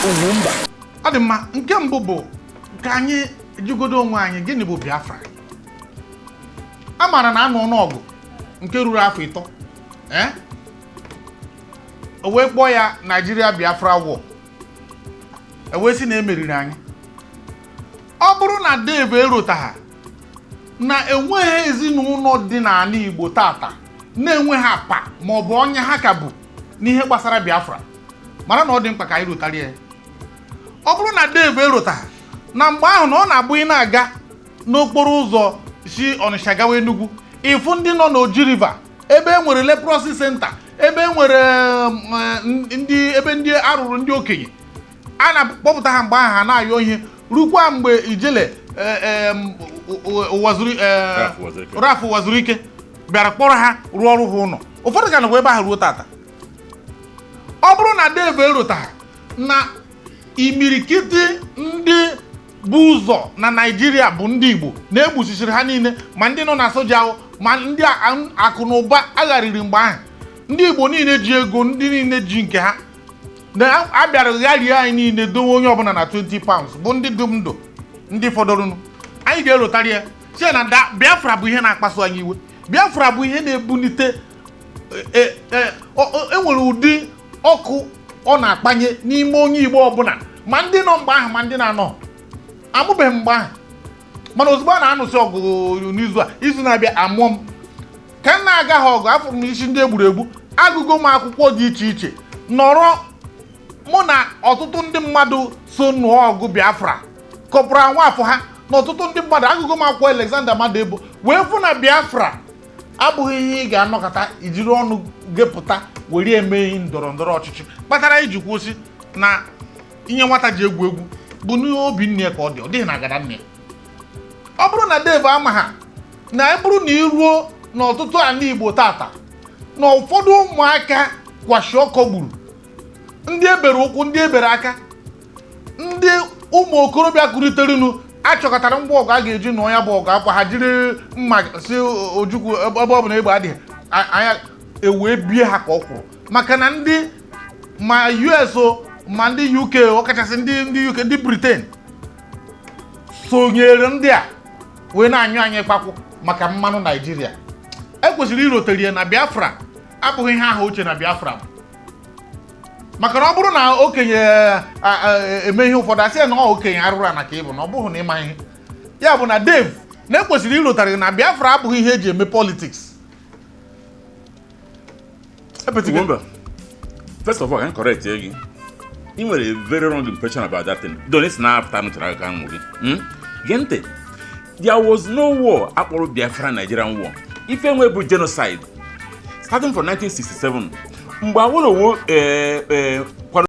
UGWUMBA. Ọ dị mma, nke mbụ bụ ka anyị jigodo onwe anyị gịnị bụ Biafra. A maara na anụ ọnụọgụ nke ruru afọ 3 o wee kpọọ ya Nigeria Biafra War, e wee sị na emeriri anyị. Ọ bụrụ na Dave erotagha na enweghị ezinụlọ dị n'ala Igbo tata na-enweghị apa ma ọ bụ onye ha ka bụ n'ihe gbasara Biafra, mara na ọ dị mkpa ka anyị rotara ya. Ọ bụrụ na Dave erotagha na mgbe ahụ na ọ na-abụ ị na-aga n'okporo ụzọ si Ọnịsha gawa Enugu, ịfụ ndị nọ n'Oji River ebe e nwere leprosy center, ebe e nwere ebe ndị arụrụ ndị okenye a na-akpọpụta ha mgbe ahụ ha na-ayọ ihe rukwa mgbe Ijele Rafu wazuru ike bịara kpọrọ ha rụọ ọrụ ha ụlọ. Ụfọdụ ka nọkwa ebe ahụ ruo tata. Ọ bụrụ na Dave erotagha na imirikiti ndị bụ ụzọ na Naịjirịa bụ ndị Igbo na-egbuchichiri ha niile, ma ndị nọ na soja ahụ ma ndị akụ na ụba agharịrị mgbe ahụ, ndị Igbo niile ji ego, ndị niile ji nke ha na abịara gharie anyị niile dowe onye ọbụla na 20 pounds bụ ndị dum ndụ ndị fọdụrụnụ. Anyị ga-erotara ya sie na Biafra bụ ihe na-akpasu anyị iwe. Biafra bụ ihe na-ebunite enwere ụdị ọkụ ọ na-akpanye n'ime onye Igbo ọbụla, ma ndị nọ mgbe ahụ ma ndị na-anọ. Amụbeghị mgbe ahụ, mana ozugbo a na-anụsị ọgụ n'izu a, izu na-abịa amụọ m ka m na-agaghị ọgụ, afọ m isi ndị egburu egbu, agụgo m akwụkwọ dị iche iche, nọrọ mụ na ọtụtụ ndị mmadụ so nụọ ọgụ Biafra, kọpụrụ nwafọ ha na ọtụtụ ndị mmadụ, agụgo m akwụkwọ Alexander Madebo, wee fụ na Biafra abụghị ihe ị ga-anọkọta ijiri ọnụ gepụta were eme ihe ndọrọ ndọrọ ọchịchị, kpatara iji kwụsị na ihe nwata ji egwu egwu bụ n'obi nne ka ọ dịghị na agada nne. Ọ bụrụ na Dave amagha na bụrụ na iruo n'ọtụtụ ala Igbo tata na ụfọdụ ụmụaka kwashi ọkọ gburu, ndị ebere ụkwụ, ndị ebere aka, ndị ụmụ okorobịa kuriterinu achọkọtara ngwa ọgụ a ga-eji nụọ ya bụ ọgụ akwa ha jiri mma si Ojukwu ebe ọ bụ na egbe adịghị anya ewee bie ha ka ọ kwụrụ, maka na ndị ma US ma ndị UK, ọkachasị ndị UK, ndị Britain sonyere ndị a wee na-anyụ anyị kpakwụ maka mmanụ Naịjirịa. Ekwesịrị irotere ya na Biafra abụghị ihe ahụ oche na Biafra, maka na ọ bụrụ na okenye eme ihe ụfọdụ asị ya na ọ okenye arụrụ ana ka ịbụ na ọ bụghị na ịma ihe. Ya bụ na Dave na-ekwesịrị irotere na Biafra abụghị ihe eji eme politics. UGWUMBA, first of all, I can correct you. You were a very wrong impression about that thing. Don't listen after there was no war after Biafra Nigerian war. If there were genocide, starting from 1967,